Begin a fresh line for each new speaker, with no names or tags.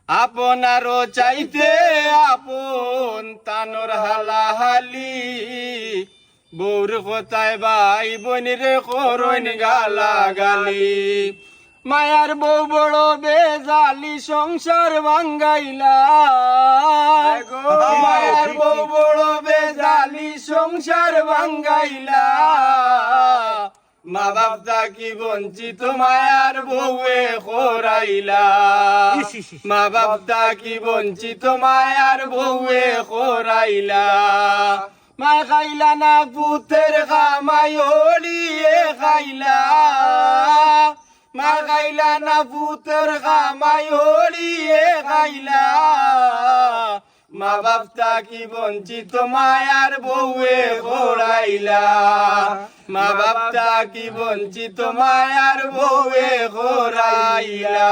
আপনারও চাইতে আপন তানোর হালাহালি বৌর কথায় ভাই বোনের করইন গালাগালি মায়ার বউ বড় বেজালি সংসার ভাঙ্গাইলা মায়ার বউ বড় বেজালি সংসার ভাঙ্গাইলা মা বাপ থাকি বঞ্চিত মায়ার বউয়ে খোরাইলা মা বাপ থাকি বঞ্চিত মায়ার বউয়ে খোরাইলা মায় খাইলা না পুতের খামাই হলিয়ে খাইলা মা খাইলা না পুতের খামাই হলিয়ে খাইলা মা বাপ থাকি বঞ্চিত মায়ার বউয়ে খোরাইলা মা বাপ থাকি বঞ্চিত মায়ার বউয়ে খোরাইলা।